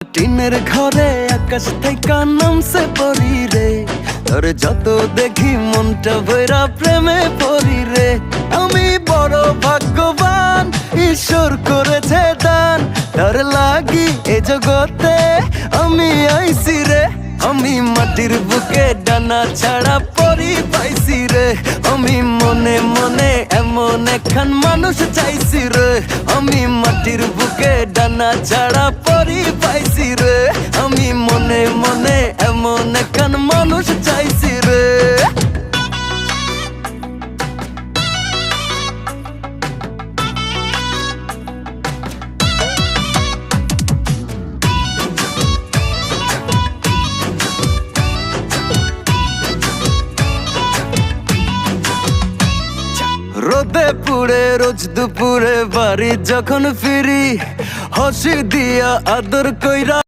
টিনের ঘরে আকাশ থেকে নামছে পরি রে, তোর যত দেখি মনটা ভৈরা প্রেমে পরি রে। আমি বড় ভাগ্যবান, ঈশ্বর করেছে দান, তোর লাগি এ জগতে আমি আইছি রে। আমি মাটির বুকে ডানা ছাড়া পরি পাইছি রে, আমি মনে মনে এমন একখান মানুষ চাইছি রে। আমি মাটির বুকে ডানা ছাড়া পরি পাইছি রে, আমি মনে মনে এমন একখান মানুষ চাইছি রে। রোদে পুড়ে রোজ দুপুরে বাড়ি যখন ফিরি, হাসি দিয়া আদর কইরা